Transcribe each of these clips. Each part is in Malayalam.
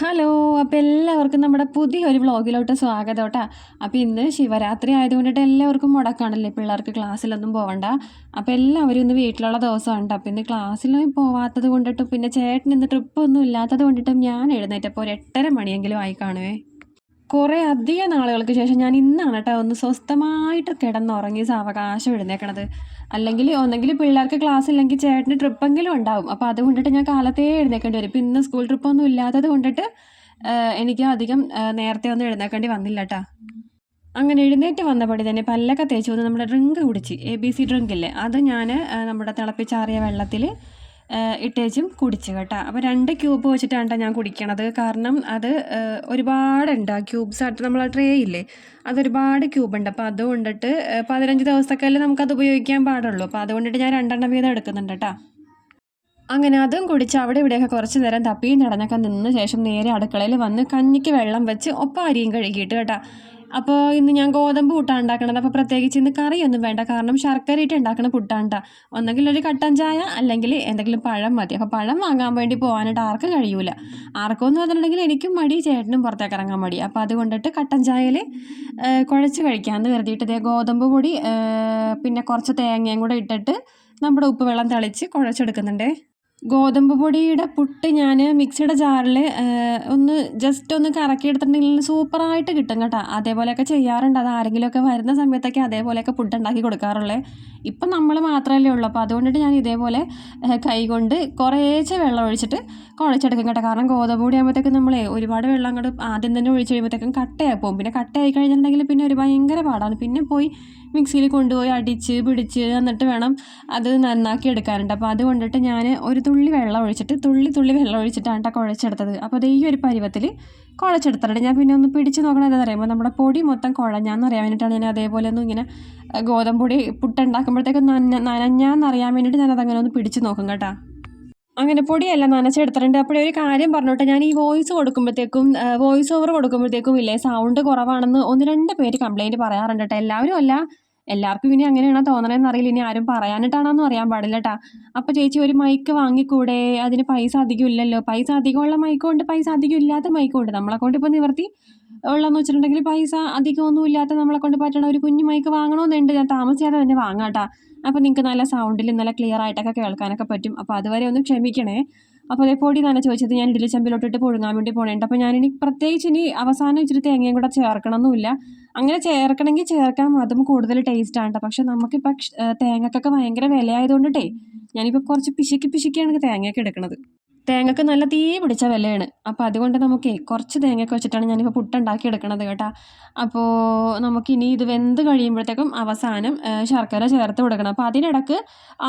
ഹലോ! അപ്പോൾ എല്ലാവർക്കും നമ്മുടെ പുതിയൊരു വ്ളോഗിലോട്ട് സ്വാഗതം കേട്ടോ. അപ്പോൾ ഇന്ന് ശിവരാത്രി ആയതുകൊണ്ടിട്ട് എല്ലാവർക്കും മുടക്കാണല്ലേ, പിള്ളേർക്ക് ക്ലാസ്സിലൊന്നും പോകണ്ട. അപ്പോൾ എല്ലാവരും ഇന്ന് വീട്ടിലുള്ള ദിവസമാണ് കേട്ടോ. അപ്പോൾ ഇന്ന് ക്ലാസ്സിലും പോവാത്തത് കൊണ്ടിട്ടും പിന്നെ ചേട്ടൻ ഇന്ന് ട്രിപ്പൊന്നും ഇല്ലാത്തത് കൊണ്ടിട്ടും ഞാൻ എഴുന്നേറ്റപ്പോൾ ഒരു 8:30 മണിയെങ്കിലും ആയി കാണുവേ. കുറേ അധികം നാളുകൾക്ക് ശേഷം ഞാൻ ഇന്നാണ് കേട്ടോ ഒന്ന് സ്വസ്ഥമായിട്ട് കിടന്നുറങ്ങി സാവകാശം എഴുന്നേക്കണത്. അല്ലെങ്കിൽ ഒന്നെങ്കിൽ പിള്ളേർക്ക് ക്ലാസ് ഇല്ലെങ്കിൽ ചേട്ടന് ട്രിപ്പെങ്കിലും ഉണ്ടാവും. അപ്പോൾ അതുകൊണ്ടിട്ട് ഞാൻ കാലത്തേ എഴുന്നേക്കേണ്ടി വരും. ഇപ്പം ഇന്ന് സ്കൂൾ ട്രിപ്പൊന്നും ഇല്ലാത്തത് കൊണ്ടിട്ട് എനിക്ക് അധികം നേരത്തെ ഒന്നും എഴുന്നേക്കേണ്ടി വന്നില്ല കേട്ടോ. അങ്ങനെ എഴുന്നേറ്റ് വന്നപടി തന്നെ പല്ലൊക്കെ തേച്ച് വന്ന് നമ്മുടെ ഡ്രിങ്ക് കുടിച്ച് ABC ഡ്രിങ്ക് ഇല്ലേ, അത് ഞാൻ നമ്മുടെ തിളപ്പിച്ചാറിയ വെള്ളത്തിൽ ഇട്ടേച്ചും കുടിച്ച് കേട്ടോ. അപ്പോൾ 2 ക്യൂബ് വെച്ചിട്ടാണ് കേട്ടോ ഞാൻ കുടിക്കണത്. കാരണം അത് ഒരുപാടുണ്ട്. ആ ക്യൂബ്സ് ആയിട്ട് നമ്മൾ ട്രേ ഇല്ലേ, അതൊരുപാട് ക്യൂബുണ്ട്. അപ്പോൾ അതുകൊണ്ടിട്ട് 15 ദിവസത്തേക്കല്ലേ നമുക്കത് ഉപയോഗിക്കാൻ പാടുള്ളൂ. അപ്പോൾ അതുകൊണ്ടിട്ട് ഞാൻ 2 വീതം എടുക്കുന്നുണ്ട് കേട്ടോ. അങ്ങനെ അതും കുടിച്ച് അവിടെ ഇവിടെയൊക്കെ കുറച്ച് നേരം തപ്പിയും നടന്നൊക്കെ നിന്ന് ശേഷം നേരെ അടുക്കളയിൽ വന്ന് കഞ്ഞിക്ക് വെള്ളം വെച്ച് ഒപ്പം അരിയും കഴുകിയിട്ട് കേട്ടോ. അപ്പോൾ ഇന്ന് ഞാൻ ഗോതമ്പ് പുട്ടാണ് ഉണ്ടാക്കണത്. അപ്പോൾ പ്രത്യേകിച്ച് ഇന്ന് കറിയൊന്നും വേണ്ട, കാരണം ശർക്കര ഇട്ട് ഉണ്ടാക്കണ പുട്ടാണ്. ഒന്നെങ്കിൽ ഒരു കട്ടൻ ചായ അല്ലെങ്കിൽ എന്തെങ്കിലും പഴം മതി. അപ്പോൾ പഴം വാങ്ങാൻ വേണ്ടി പോകാനായിട്ട് ആർക്കും കഴിയൂല. ആർക്കുമെന്ന് പറഞ്ഞിട്ടുണ്ടെങ്കിൽ എനിക്കും മടി, ചേട്ടനും പുറത്തേക്ക് ഇറങ്ങാൻ മടി. അപ്പോൾ അതുകൊണ്ടിട്ട് കട്ടൻ ചായയിൽ കുഴച്ച് കഴിക്കാമെന്ന് കരുതിയിട്ട് ഇതേ ഗോതമ്പ് പൊടി പിന്നെ കുറച്ച് തേങ്ങയും കൂടെ ഇട്ടിട്ട് നമ്മുടെ ഉപ്പ് വെള്ളം തളിച്ച് കുഴച്ചെടുക്കുന്നുണ്ടേ. ഗോതമ്പ് പൊടിയുടെ പുട്ട് ഞാൻ മിക്സിയുടെ ജാറിൽ ഒന്ന് ജസ്റ്റ് ഒന്ന് കറക്കിയെടുത്തിട്ടുണ്ടെങ്കിൽ സൂപ്പറായിട്ട് കിട്ടും കേട്ടോ. അതേപോലെയൊക്കെ ചെയ്യാറുണ്ട്. അത് ആരെങ്കിലുമൊക്കെ വരുന്ന സമയത്തൊക്കെ അതേപോലെയൊക്കെ പുട്ട് ഉണ്ടാക്കി കൊടുക്കാറുള്ളത്. ഇപ്പം നമ്മൾ മാത്രമല്ലേ ഉള്ളൂ. അപ്പോൾ അതുകൊണ്ടിട്ട് ഞാൻ ഇതേപോലെ കൈകൊണ്ട് കുറേശ്ശെ വെള്ളം ഒഴിച്ചിട്ട് കുഴച്ചെടുക്കും കേട്ടോ. കാരണം ഗോതമ്പ് പൊടി ആകുമ്പോഴത്തേക്കും നമ്മളെ ഒരുപാട് വെള്ളം അങ്ങോട്ട് ആദ്യം തന്നെ ഒഴിച്ച് കഴിയുമ്പോഴത്തേക്കും കട്ടയായി പോകും. പിന്നെ കട്ടയായി കഴിഞ്ഞിട്ടുണ്ടെങ്കിൽ പിന്നെ ഒരു ഭയങ്കര പാടാണ്. പിന്നെ പോയി മിക്സിയിൽ കൊണ്ടുപോയി അടിച്ച് പിടിച്ച് എന്നിട്ട് വേണം അത് നന്നാക്കി എടുക്കാനുണ്ട്. അപ്പോൾ അതുകൊണ്ടിട്ട് ഞാൻ ഒരു തുള്ളി വെള്ളം ഒഴിച്ചിട്ട് തുള്ളി വെള്ളം ഒഴിച്ചിട്ടാണ് കേട്ടോ കുഴച്ചെടുത്തത്. അപ്പോൾ അത് ഈ ഒരു പരുവത്തിൽ കുഴച്ചെടുത്തിട്ടുണ്ട്. ഞാൻ പിന്നെ ഒന്ന് പിടിച്ച് നോക്കണം എന്താ പറയുമ്പോൾ നമ്മുടെ പൊടി മൊത്തം കുഴഞ്ഞാന്നറിയാൻ വേണ്ടിയിട്ടാണ് ഞാൻ അതേപോലെ ഒന്നും ഇങ്ങനെ ഗോതമ്പ് പൊടി പുട്ടുണ്ടാക്കുമ്പോഴത്തേക്കും നനഞ്ഞാന്നറിയാൻ വേണ്ടിയിട്ട് ഞാൻ അതങ്ങനെ ഒന്ന് പിടിച്ച് നോക്കും കേട്ടോ. അങ്ങനെ പൊടിയെല്ലാം നനച്ചെടുത്തിട്ടുണ്ട്. അപ്പോഴേ ഒരു കാര്യം പറഞ്ഞോട്ടെ, ഞാൻ ഈ വോയിസ് ഓവർ കൊടുക്കുമ്പോഴത്തേക്കും ഇല്ലേ സൗണ്ട് കുറവാണെന്ന് 1-2 പേര് കംപ്ലയിൻറ്റ് പറയാറുണ്ട് കേട്ടോ. എല്ലാവരും അല്ല, എല്ലാവർക്കും ഇനി അങ്ങനെയാണോ തോന്നണതെന്ന് അറിയില്ല. ഇനി ആരും പറയാനിട്ടാണോന്നും അറിയാൻ പാടില്ല കേട്ടോ. അപ്പോൾ ചേച്ചി ഒരു മൈക്ക് വാങ്ങിക്കൂടെ, അതിന് പൈസ അധികം ഇല്ലല്ലോ. പൈസ അധികമുള്ള മൈക്കും ഉണ്ട്, പൈസ അധികം ഇല്ലാത്ത മൈക്കും ഉണ്ട്. നമ്മളെ കൊണ്ട് ഇപ്പോൾ നിവർത്തി ഉള്ളതെന്ന് വെച്ചിട്ടുണ്ടെങ്കിൽ പൈസ അധികമൊന്നും ഇല്ലാത്ത നമ്മളെ കൊണ്ട് പറ്റണ ഒരു കുഞ്ഞു മൈക്ക് വാങ്ങണമെന്നുണ്ട്. ഞാൻ താമസിയാതെ തന്നെ വാങ്ങാം കേട്ടോ. അപ്പോൾ നിങ്ങൾക്ക് നല്ല സൗണ്ടിൽ നല്ല ക്ലിയർ ആയിട്ടൊക്കെ കേൾക്കാനൊക്കെ പറ്റും. അപ്പോൾ അതുവരെ ഒന്ന് ക്ഷമിക്കണേ. അപ്പോൾ അതേ പൊടി തന്നെ ചോദിച്ചത് ഞാൻ ഇഡ്ഡലി ചെമ്പിലോട്ടിട്ട് പുഴുങ്ങാൻ വേണ്ടി പോകണുണ്ട്. അപ്പോൾ ഞാനിനി പ്രത്യേകിച്ച് ഇനി അവസാനം ഇച്ചിരി തേങ്ങയും കൂടെ ചേർക്കണമെന്നില്ല. അങ്ങനെ ചേർക്കണമെങ്കിൽ ചേർക്കാം, അതും കൂടുതൽ ടേസ്റ്റാണ് കേട്ടോ. പക്ഷേ നമുക്കിപ്പോൾ തേങ്ങക്കൊക്കെ ഭയങ്കര വിലയായതുകൊണ്ടിട്ടേ ഞാനിപ്പോൾ കുറച്ച് പിശുക്കിയാണ് തേങ്ങയൊക്കെ എടുക്കുന്നത്. തേങ്ങക്ക് നല്ല തീ പിടിച്ച വിലയാണ്. അപ്പോൾ അതുകൊണ്ട് നമുക്കേ കുറച്ച് തേങ്ങയൊക്കെ വെച്ചിട്ടാണ് ഞാനിപ്പോൾ പുട്ടുണ്ടാക്കി എടുക്കണത് കേട്ടോ. അപ്പോൾ നമുക്കിനി ഇത് വെന്ത് കഴിയുമ്പോഴത്തേക്കും അവസാനം ശർക്കര ചേർത്ത് കൊടുക്കണം. അപ്പോൾ അതിനിടക്ക്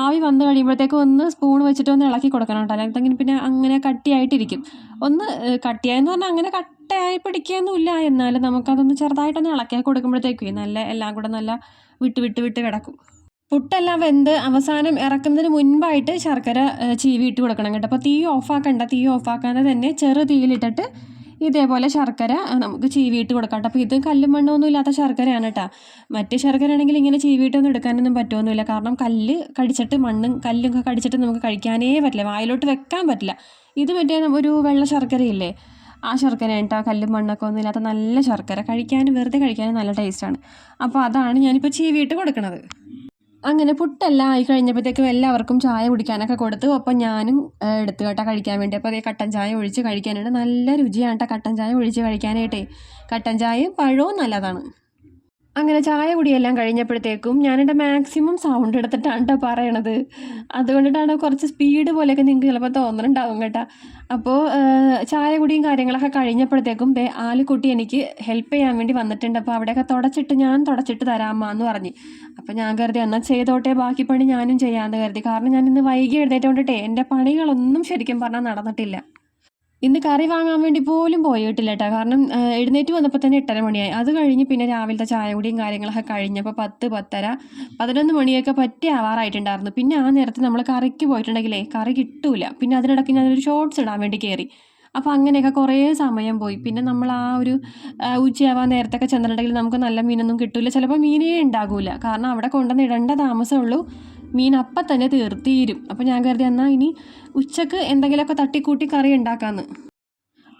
ആവി വന്ന് കഴിയുമ്പോഴത്തേക്കും ഒന്ന് സ്പൂൺ വെച്ചിട്ട് ഒന്ന് ഇളക്കി കൊടുക്കണം കേട്ടോ. അല്ലെങ്കിൽ പിന്നെ അങ്ങനെ കട്ടിയായിട്ടിരിക്കും. ഒന്ന് കട്ടിയായെന്ന് പറഞ്ഞാൽ അങ്ങനെ കട്ടയായി പിടിക്കുകയൊന്നുമില്ല, എന്നാലും നമുക്കതൊന്ന് ചെറുതായിട്ടൊന്ന് ഇളക്കി കൊടുക്കുമ്പോഴത്തേക്കും നല്ല എല്ലാം കൂടെ നല്ല വിട്ട് കിടക്കും. പുട്ടെല്ലാം വെന്ത് അവസാനം ഇറക്കുന്നതിന് മുൻപായിട്ട് ശർക്കര ചീവി ഇട്ട് കൊടുക്കണം കേട്ടോ. അപ്പോൾ തീ ഓഫാക്കാതെ തന്നെ ചെറു തീയിലിട്ടിട്ട് ഇതേപോലെ ശർക്കര നമുക്ക് ചീവിയിട്ട് കൊടുക്കാം കേട്ടോ. അപ്പോൾ ഇത് കല്ലും മണ്ണൊന്നും ഇല്ലാത്ത ശർക്കരയാണ് കേട്ടോ. മറ്റേ ശർക്കര ആണെങ്കിൽ ഇങ്ങനെ ചീവിയിട്ടൊന്നും എടുക്കാനൊന്നും പറ്റുമൊന്നുമില്ല. കാരണം കല്ല് കടിച്ചിട്ട് മണ്ണും കല്ലൊക്കെ കടിച്ചിട്ട് നമുക്ക് കഴിക്കാനേ പറ്റില്ല, വായിലോട്ട് വെക്കാൻ പറ്റില്ല. ഇത് മറ്റേ ഒരു വെള്ള ശർക്കരയില്ലേ, ആ ശർക്കരയാണ് കേട്ടോ. കല്ലും മണ്ണൊക്കെ ഒന്നും ഇല്ലാത്ത നല്ല ശർക്കര, വെറുതെ കഴിക്കാനും നല്ല ടേസ്റ്റാണ്. അപ്പോൾ അതാണ് ഞാനിപ്പോൾ ചീവിയിട്ട് കൊടുക്കുന്നത്. അങ്ങനെ പുട്ടെല്ലാം ആയി കഴിഞ്ഞപ്പോഴത്തേക്കും എല്ലാവർക്കും ചായ കുടിക്കാനൊക്കെ കൊടുത്തു. അപ്പം ഞാനും എടുത്തു കേട്ടോ കഴിക്കാൻ വേണ്ടി. അപ്പോൾ അതേ കട്ടൻ ചായ ഒഴിച്ച് കഴിക്കാനായിട്ട് നല്ല രുചിയാണ് കേട്ടോ കട്ടൻ ചായ ഒഴിച്ച് കഴിക്കാനായിട്ടേ. കട്ടൻ ചായയും പഴവും നല്ലതാണ്. അങ്ങനെ ചായ കുടിയെല്ലാം കഴിഞ്ഞപ്പോഴത്തേക്കും ഞാനെൻ്റെ മാക്സിമം സൗണ്ട് എടുത്തിട്ടാണ് കേട്ടോ പറയണത്. അതുകൊണ്ടിട്ടാണ് കുറച്ച് സ്പീഡ് പോലെയൊക്കെ നിങ്ങൾക്ക് ചിലപ്പോൾ തോന്നുന്നുണ്ടാവും കേട്ടോ. അപ്പോൾ ചായ കുടിയും കാര്യങ്ങളൊക്കെ കഴിഞ്ഞപ്പോഴത്തേക്കും ആലുക്കുട്ടി എനിക്ക് ഹെൽപ്പ് ചെയ്യാൻ വേണ്ടി വന്നിട്ടുണ്ട്. അപ്പോൾ അവിടെയൊക്കെ ഞാൻ തുടച്ചിട്ട് തരാം അമ്മ എന്ന് പറഞ്ഞ്. അപ്പോൾ ഞാൻ കരുതി എന്നാൽ ചെയ്തോട്ടെ, ബാക്കി പണി ഞാനും ചെയ്യാമെന്ന് കരുതി. കാരണം ഞാൻ ഇന്ന് വൈകി എഴുന്നേറ്റുകൊണ്ടിട്ടേ എൻ്റെ പണികളൊന്നും ശരിക്കും പറഞ്ഞാൽ നടന്നിട്ടില്ല. ഇന്ന് കറി വാങ്ങാൻ വേണ്ടി പോലും പോയിട്ടില്ല കേട്ടോ. കാരണം എഴുന്നേറ്റ് വന്നപ്പോൾ തന്നെ 8:30 മണിയായി. അത് കഴിഞ്ഞ് പിന്നെ രാവിലത്തെ ചായ കുടിയും കാര്യങ്ങളൊക്കെ കഴിഞ്ഞപ്പോൾ 10, 10:30, 11 മണിയൊക്കെ പറ്റി ആവാറായിട്ടുണ്ടായിരുന്നു. പിന്നെ ആ നേരത്ത് നമ്മൾ കറിക്ക് പോയിട്ടുണ്ടെങ്കിലേ കറി കിട്ടൂല. പിന്നെ അതിനിടയ്ക്ക് ഞാനൊരു ഷോർട്സ് ഇടാൻ വേണ്ടി കയറി. അപ്പോൾ അങ്ങനെയൊക്കെ കുറേ സമയം പോയി. പിന്നെ നമ്മൾ ആ ഒരു ഉച്ചയാവാൻ നേരത്തൊക്കെ ചെന്നിട്ടുണ്ടെങ്കിൽ നമുക്ക് നല്ല മീനൊന്നും കിട്ടില്ല. ചിലപ്പോൾ മീനേ ഉണ്ടാകില്ല, കാരണം അവിടെ കൊണ്ടുവന്ന് ഇടേണ്ട താമസമുള്ളൂ. മീൻ അപ്പം തന്നെ തീരും. അപ്പോൾ ഞാൻ കരുതി എന്നാൽ ഇനി ഉച്ചക്ക് എന്തെങ്കിലുമൊക്കെ തട്ടിക്കൂട്ടി കറി ഉണ്ടാക്കാമെന്ന്.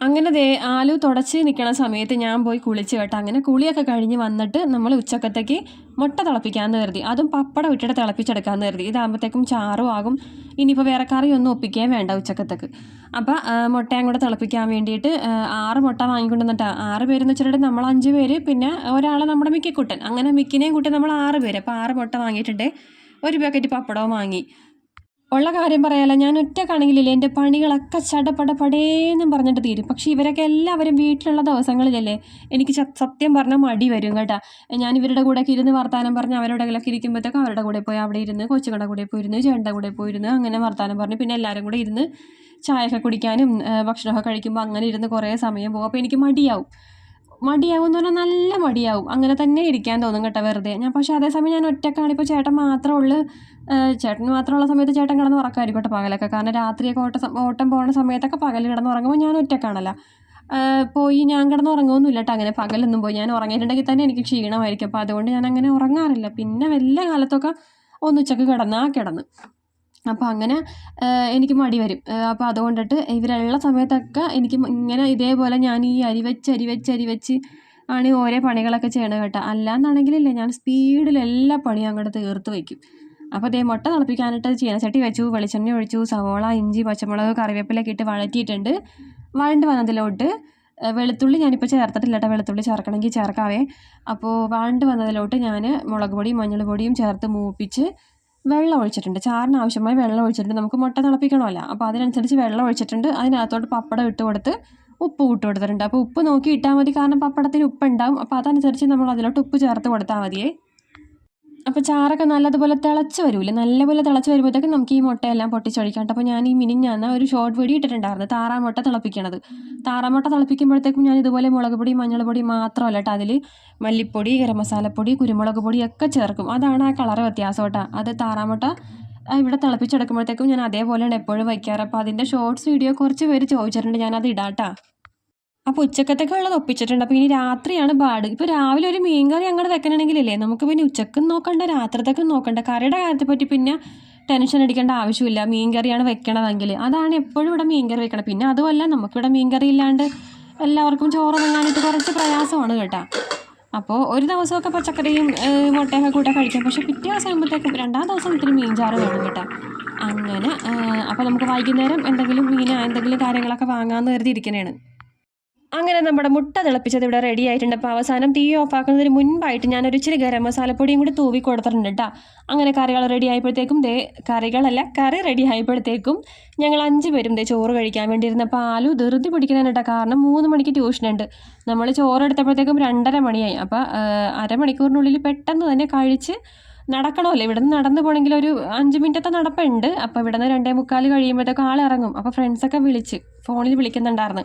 അങ്ങനെ ആലു തുടച്ച് നിൽക്കണ സമയത്ത് ഞാൻ പോയി കുളിച്ച് കേട്ടോ. അങ്ങനെ കുളിയൊക്കെ കഴിഞ്ഞ് വന്നിട്ട് നമ്മൾ ഉച്ചക്കത്തേക്ക് മുട്ട തിളപ്പിക്കാമെന്ന് കരുതി. അതും പപ്പടം ഇട്ടിട്ട് തിളപ്പിച്ചെടുക്കാമെന്ന് കരുതി. ഇതാകുമ്പോഴത്തേക്കും ചാറും ആകും. ഇനിയിപ്പോൾ വേറെ കറിയൊന്നും ഒപ്പിക്കുകയും വേണ്ട ഉച്ചക്കത്തേക്ക്. അപ്പോൾ മുട്ടയും കൂടെ തിളപ്പിക്കാൻ വേണ്ടിയിട്ട് 6 മുട്ട വാങ്ങിക്കൊണ്ടുവന്നിട്ട് 6 പേരെന്ന് വെച്ചിട്ടുണ്ടെങ്കിൽ നമ്മൾ 5 പേര്, പിന്നെ ഒരാൾ നമ്മുടെ മിക്കിക്കുട്ടൻ, അങ്ങനെ മിക്കിനെയും കൂട്ടി നമ്മൾ 6 പേര്. അപ്പോൾ 6 മുട്ട വാങ്ങിയിട്ടുണ്ട്. ഒരു പാക്കറ്റ് പപ്പടവും വാങ്ങി. ഉള്ള കാര്യം പറയാലോ, ഞാൻ ഒറ്റക്കാണെങ്കിലില്ലേ എൻ്റെ പണികളൊക്കെ ചടപടപടേന്നും പറഞ്ഞിട്ട് തീരും. പക്ഷേ ഇവരൊക്കെ എല്ലാവരും വീട്ടിലുള്ള ദിവസങ്ങളിലല്ലേ എനിക്ക് സത്യം പറഞ്ഞാൽ മടി വരും കേട്ടോ. ഞാൻ ഇവരുടെ കൂടെയൊക്കെ ഇരുന്ന് വർത്താനം പറഞ്ഞ് അവരോടെങ്കിലൊക്കെ ഇരിക്കുമ്പോഴത്തേക്ക് അവരുടെ കൂടെ പോയി അവിടെ ഇരുന്ന്, കൊച്ചുകളുടെ കൂടെ പോയിരുന്നു, ചേട്ടൻ്റെ കൂടെ പോയിരുന്നു, അങ്ങനെ വർത്താനം പറഞ്ഞ് പിന്നെ എല്ലാവരും കൂടെ ഇരുന്ന് ചായയൊക്കെ കുടിക്കാനും ഭക്ഷണമൊക്കെ കഴിക്കുമ്പോൾ അങ്ങനെ ഇരുന്ന് കുറേ സമയം പോകും. അപ്പോൾ എനിക്ക് മടിയാവും എന്ന് പറഞ്ഞാൽ നല്ല മടിയാവും. അങ്ങനെ തന്നെ ഇരിക്കാൻ തോന്നും കേട്ടോ വെറുതെ. പക്ഷേ അതേസമയം ഞാൻ ഒറ്റക്കാണ്. ഇപ്പോൾ ചേട്ടൻ മാത്രമേ ഉള്ളൂ. ചേട്ടന് മാത്രമുള്ള സമയത്ത് ചേട്ടൻ കിടന്ന് ഉറക്കമായിരിക്കും കേട്ടോ പകലൊക്കെ. കാരണം രാത്രിയൊക്കെ ഓട്ടം പോകുന്ന സമയത്തൊക്കെ പകൽ കിടന്ന് ഉറങ്ങുമ്പോൾ ഞാൻ ഒറ്റക്കാണല്ലോ. പോയി ഞാൻ കിടന്ന് ഉറങ്ങുമൊന്നുമില്ല കേട്ടോ. അങ്ങനെ പകലൊന്നും പോയി ഞാൻ ഉറങ്ങിയിട്ടുണ്ടെങ്കിൽ തന്നെ എനിക്ക് ക്ഷീണമായിരിക്കും. അപ്പോൾ അതുകൊണ്ട് ഞാൻ അങ്ങനെ ഉറങ്ങാറില്ല. പിന്നെ വല്ല കാലത്തൊക്കെ ഉച്ചയ്ക്ക് കിടന്ന് അപ്പോൾ അങ്ങനെ എനിക്ക് മടി വരും. അപ്പോൾ അതുകൊണ്ടിട്ട് ഇവരുള്ള സമയത്തൊക്കെ എനിക്ക് ഇങ്ങനെ ഇതേപോലെ ഞാൻ ഈ അരി വെച്ച് ആണ് ഓരോ പണികളൊക്കെ ചെയ്യണത് കേട്ടോ. അല്ലാന്നാണെങ്കിലില്ലേ ഞാൻ സ്പീഡിൽ എല്ലാ പണിയും അങ്ങോട്ട് തീർത്ത് വയ്ക്കും. അപ്പോൾ മുട്ട തിളപ്പിക്കാനായിട്ട് ചീനച്ചട്ടി വെച്ചു, വെളിച്ചെണ്ണ ഒഴിച്ചു, സവോള, ഇഞ്ചി, പച്ചമുളക്, കറിവേപ്പിലൊക്കെ ഇട്ട് വഴറ്റിയിട്ടുണ്ട്. വഴണ്ട് വന്നതിലോട്ട് വെളുത്തുള്ളി ഞാനിപ്പോൾ ചേർത്തിട്ടില്ല കേട്ടോ. വെളുത്തുള്ളി ചേർക്കണമെങ്കിൽ ചേർക്കാവേ. അപ്പോൾ വഴണ്ട് വന്നതിലോട്ട് ഞാൻ മുളക് പൊടിയും മഞ്ഞൾ പൊടിയും ചേർത്ത് മൂപ്പിച്ച് വെള്ളം ഒഴിച്ചിട്ടുണ്ട്. ചാറിന് ആവശ്യമായി വെള്ളം ഒഴിച്ചിട്ടുണ്ട്. നമുക്ക് മുട്ട തിളപ്പിക്കണമല്ലോ. അപ്പോൾ അതിനനുസരിച്ച് വെള്ളം ഒഴിച്ചിട്ടുണ്ട്. അതിനകത്തോട്ട് പപ്പടം ഇട്ട് കൊടുത്ത് ഉപ്പ് ഇട്ട് കൊടുത്തിട്ടുണ്ട്. അപ്പോൾ ഉപ്പ് നോക്കി ഇട്ടാൽ മതി, കാരണം പപ്പടത്തിന് ഉപ്പുണ്ടാവും. അപ്പോൾ അതനുസരിച്ച് നമ്മൾ അതിലോട്ട് ഉപ്പ് ചേർത്ത് കൊടുത്താൽ മതിയേ. അപ്പോൾ ചാറൊക്കെ നല്ലതുപോലെ തിളച്ച് വരില്ലേ, നല്ലപോലെ തിളച്ച് വരുമ്പോഴത്തേക്കും നമുക്ക് ഈ മുട്ടയെല്ലാം പൊട്ടിച്ചൊഴിക്കാം. അപ്പോൾ ഞാൻ ഈ മിനിഞ്ഞാന്ന് ഒരു ഷോർട്ട് വീഡിയോ ഇട്ടിട്ടുണ്ടായിരുന്നു താറാമുട്ട തിളപ്പിക്കണത്. താറാമുട്ട തിളപ്പിക്കുമ്പോഴത്തേക്കും ഞാൻ ഇതുപോലെ മുളക് പൊടി മഞ്ഞൾ പൊടി മാത്രമല്ല കേട്ടോ, അതിൽ മല്ലിപ്പൊടി, ഗരം മസാലപ്പൊടി, കുരുമുളക് പൊടിയൊക്കെ ചേർക്കും. അതാണ് ആ കളറ് വ്യത്യാസം കേട്ടോ. അത് താറാമുട്ട ഇവിടെ തിളപ്പിച്ചെടുക്കുമ്പോഴത്തേക്കും ഞാൻ അതേപോലെയാണ് എപ്പോഴും വയ്ക്കാറ്. അപ്പോൾ അതിൻ്റെ ഷോർട്ട്സ് വീഡിയോ കുറച്ച് പേര് ചോദിച്ചിട്ടുണ്ട്, ഞാനത് ഇടാട്ടോ. അപ്പോൾ ഉച്ചക്കത്തേക്ക് ഉള്ളത് ഒപ്പിച്ചിട്ടുണ്ട്. അപ്പോൾ ഇനി രാത്രിയാണ് പാട്. ഇപ്പോൾ രാവിലെ ഒരു മീൻ കറി അങ്ങോട്ട് വെക്കണമെങ്കിലല്ലേ നമുക്ക് പിന്നെ ഉച്ചക്കും നോക്കണ്ട രാത്രിത്തേക്കും നോക്കണ്ട. കറിയുടെ കാര്യത്തെ പറ്റി പിന്നെ ടെൻഷൻ അടിക്കേണ്ട ആവശ്യമില്ല. മീൻ കറിയാണ് വെക്കണതെങ്കിൽ അതാണ് എപ്പോഴും ഇവിടെ മീൻ കറി വെക്കണം. പിന്നെ അതുമല്ല നമുക്കിവിടെ മീൻ കറി ഇല്ലാണ്ട് എല്ലാവർക്കും ചോറ് വാങ്ങാനായിട്ട് കുറച്ച് പ്രയാസമാണ് കേട്ടോ. അപ്പോൾ ഒരു ദിവസമൊക്കെ പച്ചക്കറിയും മുട്ടയൊക്കെ കൂടെ കഴിക്കാം. പക്ഷേ പിറ്റേ ദിവസം ആകുമ്പോഴത്തേക്കും 2-ാം ദിവസം ഇത്തിരി മീൻചാറ് വേണം കേട്ടോ. അങ്ങനെ അപ്പോൾ നമുക്ക് വൈകുന്നേരം എന്തെങ്കിലും എന്തെങ്കിലും കാര്യങ്ങളൊക്കെ വാങ്ങാമെന്ന് കരുതി ഇരിക്കണേണ്. അങ്ങനെ നമ്മുടെ മുട്ട തിളപ്പിച്ചത് ഇവിടെ റെഡി ആയിട്ടുണ്ട്. അപ്പോൾ അവസാനം തീ ഓഫാക്കുന്നതിന് മുൻപായിട്ട് ഞാനൊരു ഇച്ചിരി ഗരം മസാലപ്പൊടിയും കൂടി തൂവി കൊടുത്തിട്ടുണ്ട് കേട്ടോ. അങ്ങനെ കറികൾ റെഡി ആയപ്പോഴത്തേക്കും കറി റെഡി ആയപ്പോഴത്തേക്കും ഞങ്ങൾ 5 പേരും ചോറ് കഴിക്കാൻ വേണ്ടിയിരുന്നപ്പോൾ ആലു ധൃതി പിടിക്കണം കേട്ടോ. കാരണം 3 മണിക്ക് ട്യൂഷനുണ്ട്. നമ്മൾ ചോറ് എടുത്തപ്പോഴത്തേക്കും 2:30 മണിയായി. അപ്പോൾ അരമണിക്കൂറിനുള്ളിൽ പെട്ടെന്ന് തന്നെ കഴിച്ച് നടക്കണമല്ലോ. ഇവിടെ നിന്ന് നടന്നു പോകണമെങ്കിൽ ഒരു 5 മിനിറ്റത്തെ നടപ്പുണ്ട്. അപ്പോൾ ഇവിടെ നിന്ന് 2:45 കഴിയുമ്പോഴത്തേക്കും ആളിറങ്ങും. അപ്പോൾ ഫ്രണ്ട്സൊക്കെ ഫോണിൽ വിളിക്കുന്നുണ്ടായിരുന്നു,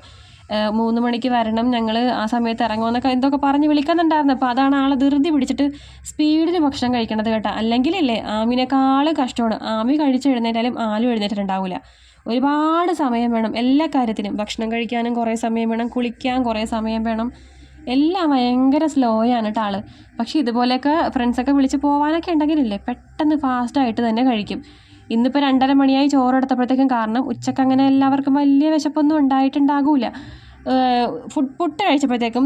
3 മണിക്ക് വരണം, ഞങ്ങൾ ആ സമയത്ത് ഇറങ്ങുമെന്നൊക്കെ എന്തൊക്കെ പറഞ്ഞ് വിളിക്കുന്നുണ്ടായിരുന്നു. അപ്പോൾ അതാണ് ആളെ ധൃതി പിടിച്ചിട്ട് സ്പീഡിൽ ഭക്ഷണം കഴിക്കണത് കേട്ടോ. അല്ലെങ്കിലല്ലേ ആമിനേക്കാൾ കഷ്ടമാണ്. ആമി കഴിച്ച് എഴുന്നേറ്റാലും ആലും എഴുന്നേറ്റിട്ടുണ്ടാവില്ല. ഒരുപാട് സമയം വേണം എല്ലാ കാര്യത്തിനും. ഭക്ഷണം കഴിക്കാനും കുറേ സമയം വേണം, കുളിക്കാൻ കുറേ സമയം വേണം, എല്ലാം ഭയങ്കര സ്ലോയാണ് കേട്ടോ ആൾ. പക്ഷേ ഇതുപോലെയൊക്കെ ഫ്രണ്ട്സൊക്കെ വിളിച്ച് പോകാനൊക്കെ ഉണ്ടെങ്കിലില്ലേ പെട്ടെന്ന് ഫാസ്റ്റായിട്ട് തന്നെ കഴിക്കും. ഇന്നിപ്പോൾ 2:30 മണിയായി ചോറെടുത്തപ്പോഴത്തേക്കും. കാരണം ഉച്ചക്ക് അങ്ങനെ എല്ലാവർക്കും വലിയ വിശപ്പൊന്നും ഉണ്ടായിട്ടുണ്ടാകില്ല. പുട്ട് കഴിച്ചപ്പോഴത്തേക്കും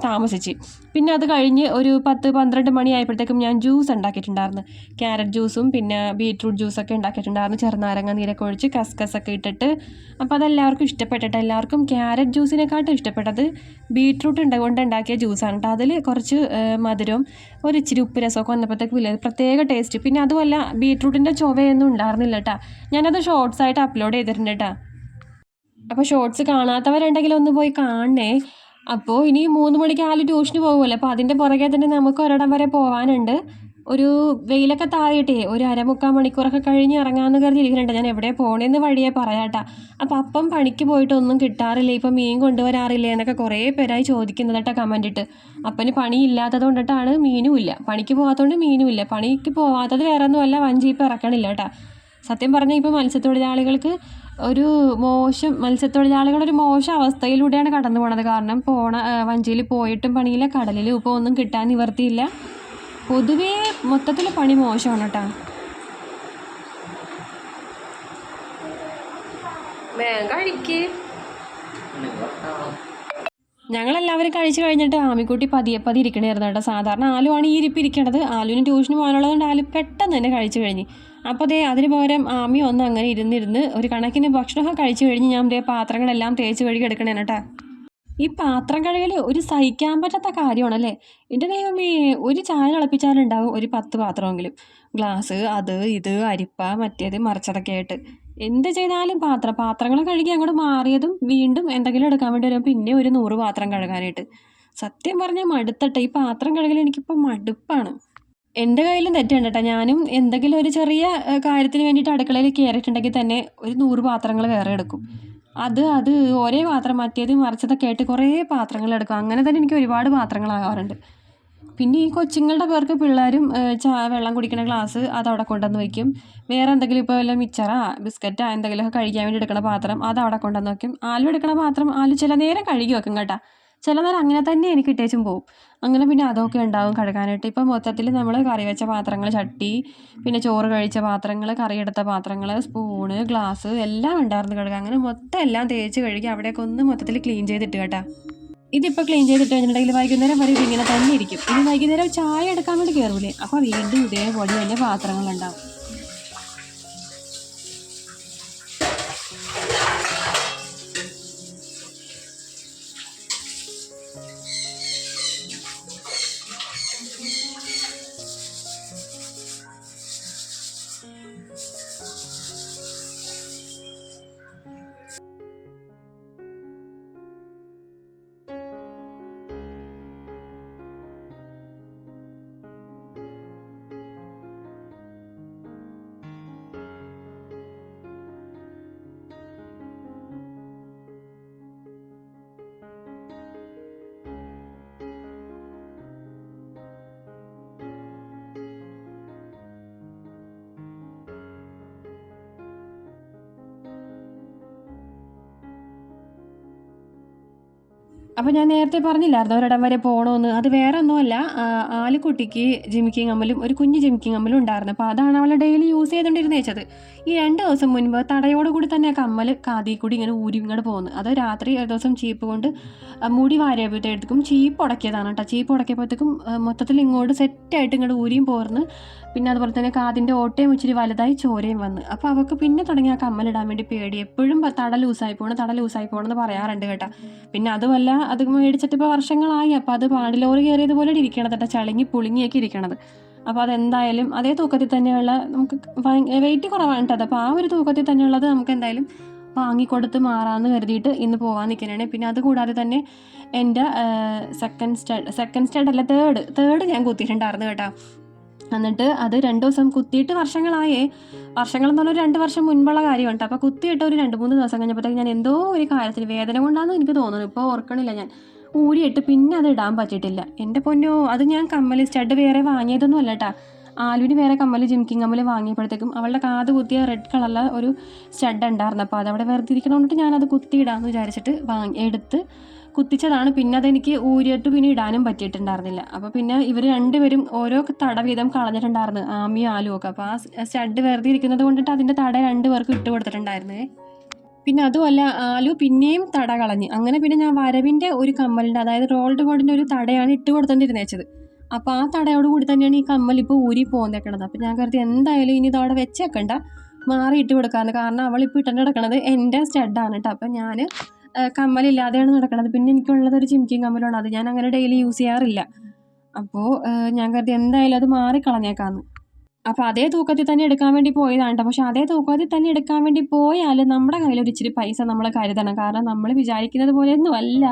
താമസിച്ച്. പിന്നെ അത് കഴിഞ്ഞ് ഒരു 10-12 മണിയായപ്പോഴത്തേക്കും ഞാൻ ജ്യൂസ് ഉണ്ടാക്കിയിട്ടുണ്ടായിരുന്നു. ക്യാരറ്റ് ജ്യൂസും പിന്നെ ബീറ്റ്റൂട്ട് ജ്യൂസൊക്കെ ഉണ്ടാക്കിയിട്ടുണ്ടായിരുന്നു. ചെറുനാരങ്ങ നീരൊക്കെ ഒഴിച്ച് കസ്കസൊക്കെ ഇട്ടിട്ട്. അപ്പോൾ അതെല്ലാവർക്കും ഇഷ്ടപ്പെട്ടിട്ട്. എല്ലാവർക്കും ക്യാരറ്റ് ജ്യൂസിനെക്കാട്ടും ഇഷ്ടപ്പെട്ടത് ബീറ്റ്റൂട്ട് കൊണ്ട് ഉണ്ടാക്കിയ ജ്യൂസാണ് കേട്ടോ. അതിൽ കുറച്ച് മധുരവും ഒരു ഇച്ചിരി ഉപ്പ് രസമൊക്കെ വന്നപ്പോഴത്തേക്കും ഇല്ല പ്രത്യേക ടേസ്റ്റ്. പിന്നെ അതുമല്ല ബീറ്റ്റൂട്ടിൻ്റെ ചുവയൊന്നും ഉണ്ടായിരുന്നില്ല കേട്ടോ. ഞാനത് ഷോർട്സായിട്ട് അപ്ലോഡ് ചെയ്തിട്ടുണ്ട് കേട്ടോ. അപ്പോൾ ഷോർട്സ് കാണാത്തവരുണ്ടെങ്കിൽ ഒന്ന് പോയി കാണണേ. അപ്പോൾ ഇനി 3 മണിക്ക് ആൾ ട്യൂഷന് പോകുമല്ലോ. അപ്പോൾ അതിൻ്റെ പുറകെ തന്നെ നമുക്ക് ഒരിടം വരെ പോകാനുണ്ട്. ഒരു വെയിലൊക്കെ താഴെയിട്ടേ ഒരു 3/4 മണിക്കൂറൊക്കെ കഴിഞ്ഞ് ഇറങ്ങാമെന്ന് കരുതി ഇരിക്കുന്നുണ്ട്. ഞാൻ എവിടെ പോകണമെന്ന് വഴിയെ പറയാട്ടാ. അപ്പോൾ അപ്പം പണിക്ക് പോയിട്ടൊന്നും കിട്ടാറില്ല, ഇപ്പം മീൻ കൊണ്ടുവരാറില്ലേ എന്നൊക്കെ കുറേ പേരായി ചോദിക്കുന്നത് കേട്ടോ കമൻ്റ് ഇട്ട്. അപ്പന് പണിയില്ലാത്തത് കൊണ്ടിട്ടാണ് മീനും ഇല്ല, പണിക്ക് പോകാത്തതുകൊണ്ട് മീനും ഇല്ല. പണിക്ക് പോകാത്തത് വേറെ ഒന്നുമല്ല, വഞ്ചി ഇപ്പോൾ ഇറക്കണില്ല കേട്ടോ. സത്യം പറഞ്ഞാൽ ഇപ്പോൾ മത്സ്യത്തൊഴിലാളികളൊരു മോശം അവസ്ഥയിലൂടെയാണ് കടന്നു പോണത്. കാരണം വഞ്ചിയിൽ പോയിട്ടും പണിയില്ല, കടലിൽ ഇപ്പോൾ ഒന്നും കിട്ടാൻ നിവർത്തിയില്ല. പൊതുവേ മൊത്തത്തിൽ പണി മോശമാണ് കേട്ടോ. കഴിക്ക് ഞങ്ങളെല്ലാവരും കഴിച്ച് കഴിഞ്ഞിട്ട് ആമിക്കുട്ടി പതിയെ പതി ഇരിക്കണമായിരുന്നു കേട്ടോ. സാധാരണ ആലുവാണ് ഈ ഇരിപ്പ് ഇരിക്കണത്. ആലുവിന് ട്യൂഷന് പോകാനുള്ളതുകൊണ്ട് ആലു പെട്ടെന്ന് തന്നെ കഴിച്ചു കഴിഞ്ഞ്. അപ്പോൾ ദേ അതിന് പകരം ആമി ഒന്ന് അങ്ങനെ ഇരുന്നിരുന്ന് ഒരു കണക്കിന് ഭക്ഷണമൊക്കെ കഴിച്ചു കഴിഞ്ഞ് ഞാൻ ദേ പാത്രങ്ങളെല്ലാം തേച്ച് കഴുകി എടുക്കണേ കേട്ടോ. ഈ പാത്രം കഴുകൽ ഒരു സഹിക്കാൻ പറ്റാത്ത കാര്യമാണല്ലേ. എൻ്റെ ദൈവമേ, ഒരു ചായ തിളപ്പിച്ചാലുണ്ടാവും ഒരു 10 പാത്രമെങ്കിലും. ഗ്ലാസ്, അത് ഇത്, അരിപ്പ, മറ്റേത് മറിച്ചതൊക്കെ ആയിട്ട് എന്ത് ചെയ്താലും പാത്രങ്ങൾ കഴുകി അങ്ങോട്ട് മാറിയതും വീണ്ടും എന്തെങ്കിലും എടുക്കാൻ വേണ്ടി വരും, പിന്നെ ഒരു 100 പാത്രം കഴുകാനായിട്ട്. സത്യം പറഞ്ഞാൽ മടുത്തട്ടെ, ഈ പാത്രം കഴുകൽ എനിക്കിപ്പോൾ മടുപ്പാണ്. എൻ്റെ കയ്യിലും തെറ്റുണ്ട് കേട്ടോ. ഞാനും എന്തെങ്കിലും ഒരു ചെറിയ കാര്യത്തിന് വേണ്ടിയിട്ട് അടുക്കളയിൽ കയറിയിട്ടുണ്ടെങ്കിൽ തന്നെ ഒരു 100 പാത്രങ്ങൾ വേറെ എടുക്കും. അത് ഒരേ പാത്രം മറ്റേത് മറിച്ചതൊക്കെ ആയിട്ട് കുറേ പാത്രങ്ങൾ എടുക്കും. അങ്ങനെ തന്നെ എനിക്ക് ഒരുപാട് പാത്രങ്ങളാകാറുണ്ട്. പിന്നെ ഈ കൊച്ചുങ്ങളുടെ പേർക്ക് പിള്ളേരും വെള്ളം കുടിക്കുന്ന ഗ്ലാസ് അതവിടെ കൊണ്ടുവന്ന് വയ്ക്കും. വേറെ എന്തെങ്കിലും ഇപ്പോൾ വല്ല മിച്ചറാ ബിസ്ക്കറ്റാ എന്തെങ്കിലുമൊക്കെ കഴിക്കാൻ വേണ്ടി എടുക്കുന്ന പാത്രം അതവിടെ കൊണ്ടുവന്ന് വയ്ക്കും. ആലു എടുക്കുന്ന പാത്രം ആലു ചില നേരം കഴുകി വെക്കും കേട്ടോ. ചില നേരം അങ്ങനെ തന്നെ എനിക്ക് ഇട്ടേച്ചും പോവും. അങ്ങനെ പിന്നെ അതൊക്കെ ഉണ്ടാവും കഴുകാനായിട്ട്. ഇപ്പം മൊത്തത്തിൽ നമ്മൾ കറി വെച്ച പാത്രങ്ങൾ, ചട്ടി, പിന്നെ ചോറ് കഴിച്ച പാത്രങ്ങൾ, കറിയെടുത്ത പാത്രങ്ങൾ, സ്പൂണ്, ഗ്ലാസ് എല്ലാം ഉണ്ടായിരുന്നു കഴുകാൻ. അങ്ങനെ മൊത്തം എല്ലാം തേച്ച് കഴുകി അവിടെയൊക്കെ ഒന്ന് മൊത്തത്തിൽ ക്ലീൻ ചെയ്തിട്ട് കേട്ടോ. ഇതിപ്പോൾ ക്ലീൻ ചെയ്തിട്ട് കഴിഞ്ഞിട്ടുണ്ടെങ്കിൽ വൈകുന്നേരം വരെ ഇതിങ്ങനെ തന്നെ ഇരിക്കും. ഇനി വൈകുന്നേരം ചായ എടുക്കാൻ വേണ്ടി കയറൂലേ, അപ്പോൾ വീണ്ടും ഇതേപോലെ തന്നെ പാത്രങ്ങളുണ്ടാവും. അപ്പോൾ ഞാൻ നേരത്തെ പറഞ്ഞില്ലായിരുന്നു ഒരിടം വരെ പോകണമെന്ന്. അത് വേറെ ഒന്നുമല്ല, ആലിക്കുട്ടിക്ക് ജിമിക്കി കമ്മലും ഒരു കുഞ്ഞ് ജിമിക്കി കമ്മലും ഉണ്ടായിരുന്നു. അപ്പോൾ അതാണ് അവൾ ഡെയിലി യൂസ് ചെയ്തുകൊണ്ടിരുന്നേച്ചത്. ഈ 2 ദിവസം മുൻപ് തടയോട് കൂടി തന്നെ ആ കമ്മൽ കാതിൽ കൂടി ഇങ്ങനെ ഊരി ഇങ്ങോട്ട് പോകുന്നു. അത് രാത്രി ഒരു ദിവസം ചീപ്പ് കൊണ്ട് മുടി വാരിയപ്പോഴത്തേക്കും ചീപ്പ് ഉടക്കിയതാണ് കേട്ടോ. ചീപ്പ് ഉടക്കിയപ്പോഴത്തേക്കും മൊത്തത്തിൽ ഇങ്ങോട്ട് സെറ്റായിട്ട് ഇങ്ങോട്ട് ഊരിയും പോർന്ന്, പിന്നെ അതുപോലെ തന്നെ കാതിൻ്റെ ഓട്ടയും ഇച്ചിരി വലുതായി ചോരയും വന്ന്. അപ്പോൾ അവൾക്ക് പിന്നെ തുടങ്ങി ആ കമ്മലിടാൻ വേണ്ടി പേടി. എപ്പോഴും തട ലൂസായി പോകണമെന്ന് പറയാറുണ്ട് കേട്ടോ. പിന്നെ അതുമല്ല, അത് മേടിച്ചിട്ട് ഇപ്പോൾ വർഷങ്ങളായി. അപ്പോൾ അത് പാടിലോറ് കയറിയതുപോലെ ഇരിക്കണത് കേട്ടോ, ചളുങ്ങി പുളുങ്ങിയൊക്കെ ഇരിക്കണത്. അപ്പോൾ അതെന്തായാലും അതേ തൂക്കത്തിൽ തന്നെയുള്ള, നമുക്ക് വെയിറ്റ് കുറവാണ് കേട്ടോ. അപ്പോൾ ആ ഒരു തൂക്കത്തിൽ തന്നെയുള്ളത് നമുക്ക് എന്തായാലും വാങ്ങിക്കൊടുത്ത് മാറാമെന്ന് കരുതിയിട്ട് ഇന്ന് പോകാൻ നിൽക്കുന്നതാണ്. പിന്നെ അതുകൂടാതെ തന്നെ എൻ്റെ സെക്കൻഡ് സ്റ്റഡ് അല്ല തേർഡ് ഞാൻ കുത്തിയിട്ടുണ്ടായിരുന്നു കേട്ടോ. എന്നിട്ട് അത് 2 ദിവസം കുത്തിയിട്ട് വർഷങ്ങളെന്ന് പറഞ്ഞാൽ 2 വർഷം മുൻപുള്ള കാര്യമുണ്ട്. അപ്പോൾ കുത്തിയിട്ട് ഒരു 2-3 ദിവസം കഴിഞ്ഞപ്പോഴത്തേക്ക് ഞാൻ എന്തോ ഒരു കാര്യത്തിന് വേദന കൊണ്ടാണെന്ന് എനിക്ക് തോന്നുന്നു, ഇപ്പോൾ ഓർക്കണില്ല, ഞാൻ ഊരിയിട്ട് പിന്നെ അത് ഇടാൻ പറ്റിയിട്ടില്ല. എൻ്റെ പൊന്നോ, അത് ഞാൻ കമ്മൽ സ്റ്റഡ് വേറെ വാങ്ങിയതൊന്നും അല്ല കേട്ടോ. ആലുവിന് വേറെ കമ്മൽ ജിമിക്കി കമ്മൽ വാങ്ങിയപ്പോഴത്തേക്കും അവളുടെ കാത് കുത്തിയ റെഡ് കളറിലെ ഒരു സ്റ്റഡ് ഉണ്ടായിരുന്നു. അപ്പോൾ അതവിടെ വെറുതെ ഇരിക്കണോണ്ടിട്ട് ഞാനത് കുത്തിയിടാമെന്ന് വിചാരിച്ചിട്ട് എടുത്ത് കുത്തിച്ചതാണ്. പിന്നെ അതെനിക്ക് ഊരിയിട്ട് പിന്നെ ഇടാനും പറ്റിയിട്ടുണ്ടായിരുന്നില്ല. അപ്പോൾ പിന്നെ ഇവർ രണ്ടുപേരും ഓരോ തട വീതം കളഞ്ഞിട്ടുണ്ടായിരുന്നു, ആമിയും ആലും ഒക്കെ. അപ്പോൾ ആ സ്റ്റഡ് വെറുതെ ഇരിക്കുന്നത് കൊണ്ടിട്ട് അതിൻ്റെ തട 2 പേർക്ക് ഇട്ട് കൊടുത്തിട്ടുണ്ടായിരുന്നേ. പിന്നെ അതുമല്ല, ആലു പിന്നെയും തട കളഞ്ഞ്. അങ്ങനെ പിന്നെ ഞാൻ വരവിൻ്റെ ഒരു കമ്മലിൻ്റെ, അതായത് റോൾഡ് ഗോൾഡിൻ്റെ ഒരു തടയാണ് ഇട്ട് കൊടുത്തോണ്ടിരുന്നേച്ചത്. അപ്പോൾ ആ തടയോട് കൂടി തന്നെയാണ് ഈ കമ്മൽ ഇപ്പോൾ ഊരി പോന്നേക്കണത്. അപ്പോൾ ഞാൻ കരുതി എന്തായാലും ഇനി ഇതവിടെ വെച്ചേക്കണ്ട, മാറി ഇട്ട് കൊടുക്കാമെന്ന്. കാരണം അവളിപ്പോൾ ഇട്ട് നടക്കണത് എൻ്റെ സ്റ്റഡാണ് കേട്ടോ. അപ്പോൾ ഞാൻ കമ്മലില്ലാതെയാണ് നടക്കണത്. പിന്നെ എനിക്കുള്ളത് ഒരു ജിമിക്കിയും കമ്മലാണ്, അത് ഞാൻ അങ്ങനെ ഡെയിലി യൂസ് ചെയ്യാറില്ല. അപ്പോൾ ഞാൻ കരുതി എന്തായാലും അത് മാറിക്കളഞ്ഞേക്കാന്ന്. അപ്പോൾ അതേ തൂക്കത്തിൽ തന്നെ എടുക്കാൻ വേണ്ടി പോയതാണ് കേട്ടോ. പക്ഷേ അതേ തൂക്കത്തിൽ തന്നെ എടുക്കാൻ വേണ്ടി പോയാൽ നമ്മുടെ കയ്യിൽ ഒരു ഇച്ചിരി പൈസ നമ്മൾ കരുതണം. കാരണം നമ്മൾ വിചാരിക്കുന്നത് പോലെയൊന്നും അല്ല.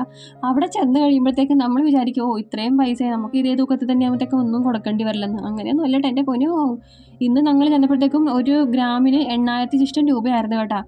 അവിടെ ചെന്ന് കഴിയുമ്പോഴത്തേക്ക് നമ്മൾ വിചാരിക്കും, ഓ ഇത്രയും പൈസ നമുക്ക് ഇതേ തൂക്കത്തിൽ തന്നെ ആകുമ്പോഴത്തേക്ക് ഒന്നും കൊടുക്കേണ്ടി വരില്ലെന്ന്. അങ്ങനെയൊന്നും അല്ല കേട്ടോ എൻ്റെ പൊന്നോ. ഇന്ന് ഞങ്ങൾ ചെന്നപ്പോഴത്തേക്കും 1 ഗ്രാമിന് 8000 രൂപയായിരുന്നു കേട്ടോ.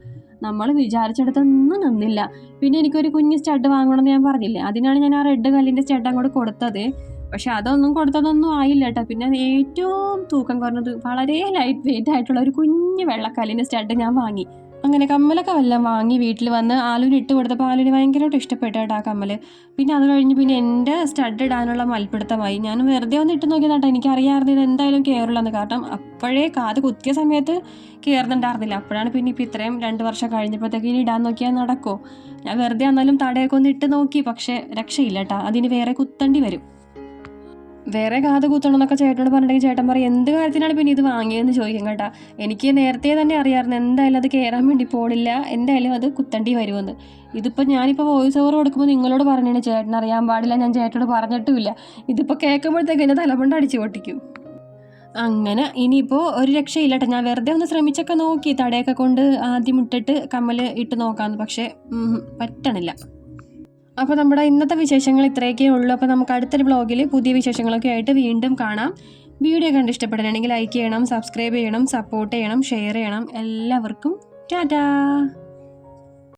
നമ്മൾ വിചാരിച്ചെടുത്തൊന്നും നിന്നില്ല. പിന്നെ എനിക്കൊരു കുഞ്ഞ് സ്റ്റഡ് വാങ്ങണമെന്ന് ഞാൻ പറഞ്ഞില്ലേ, അതിനാണ് ഞാൻ ആ റെഡ് കല്ലിൻ്റെ സ്റ്റഡ് അങ്ങോട്ട് കൊടുത്തത്. പക്ഷെ അതൊന്നും കൊടുത്തതൊന്നും ആയില്ല കേട്ടോ. പിന്നെ ഏറ്റവും തൂക്കം കുറഞ്ഞത് വളരെ ലൈറ്റ് വെയിറ്റ് ആയിട്ടുള്ള ഒരു കുഞ്ഞ് വെള്ളക്കല്ലിൻ്റെ സ്റ്റഡ് ഞാൻ വാങ്ങി. അങ്ങനെ കമ്മലൊക്കെ വല്ലതും വാങ്ങി വീട്ടിൽ വന്ന് ആലുവിന് ഇട്ട് കൊടുത്തപ്പോൾ ആലുവിന് ഭയങ്കരമായിട്ട് ഇഷ്ടപ്പെട്ടു കേട്ടോ ആ കമ്മൽ. പിന്നെ അത് കഴിഞ്ഞ് പിന്നെ എൻ്റെ സ്റ്റഡ് ഇടാനുള്ള മൽപ്പിടുത്തമായി. ഞാൻ വെറുതെ ഒന്ന് ഇട്ട് നോക്കിയതാട്ടോ. എനിക്കറിയാമായിരുന്നു ഇത് എന്തായാലും കയറില്ലെന്ന്. കാരണം അപ്പോഴേ കാത് കുത്തിയ സമയത്ത് കയറുന്നുണ്ടായിരുന്നില്ല. അപ്പോഴാണ് പിന്നെ ഇപ്പോൾ ഇത്രയും 2 വർഷം കഴിഞ്ഞപ്പോഴത്തേക്ക് ഇനി ഇടാൻ നോക്കിയാൽ നടക്കുമോ? ഞാൻ വെറുതെ എന്നാലും തടയൊക്കെ ഒന്ന് ഇട്ട് നോക്കി. പക്ഷേ രക്ഷയില്ല കേട്ടോ, അതിന് വേറെ കുത്തേണ്ടി വരും. വേറെ കാത് കുത്തണം എന്നൊക്കെ ചേട്ടനോട് പറഞ്ഞിട്ടുണ്ടെങ്കിൽ ചേട്ടൻ പറയും എന്ത് കാര്യത്തിനാണ് പിന്നെ ഇത് വാങ്ങിയതെന്ന് ചോദിക്കും കേട്ടോ. എനിക്ക് നേരത്തെ തന്നെ അറിയാമായിരുന്നു എന്തായാലും അത് കയറാൻ വേണ്ടി പോണില്ല, എന്തായാലും അത് കുത്തേണ്ടി വരുമെന്ന്. ഇതിപ്പോൾ ഞാനിപ്പോൾ വോയിസ് ഓവർ കൊടുക്കുമ്പോൾ നിങ്ങളോട് പറഞ്ഞാണ് ചേട്ടൻ അറിയാൻ പാടില്ല, ഞാൻ ചേട്ടനോട് പറഞ്ഞിട്ടുമില്ല. ഇതിപ്പോൾ കേൾക്കുമ്പോഴത്തേക്ക് എൻ്റെ തലമുണ്ട അടിച്ച് പൊട്ടിക്കും. അങ്ങനെ ഇനിയിപ്പോൾ ഒരു രക്ഷയില്ല കേട്ടോ. ഞാൻ വെറുതെ ഒന്ന് ശ്രമിച്ചൊക്കെ നോക്കി തടയൊക്കെ കൊണ്ട് ആദ്യം ഇട്ടിട്ട് കമ്മൽ ഇട്ട് നോക്കാമെന്ന്. പക്ഷേ പറ്റണില്ല. അപ്പോൾ നമ്മുടെ ഇന്നത്തെ വിശേഷങ്ങൾ ഇത്രയൊക്കെ ഉള്ളൂ. അപ്പോൾ നമുക്ക് അടുത്തൊരു വ്ളോഗിൽ പുതിയ വിശേഷങ്ങളൊക്കെ ആയിട്ട് വീണ്ടും കാണാം. വീഡിയോ കണ്ട് ഇഷ്ടപ്പെടണമെങ്കിൽ ലൈക്ക് ചെയ്യണം, സബ്സ്ക്രൈബ് ചെയ്യണം, സപ്പോർട്ട് ചെയ്യണം, ഷെയർ ചെയ്യണം. എല്ലാവർക്കും ടാറ്റാ.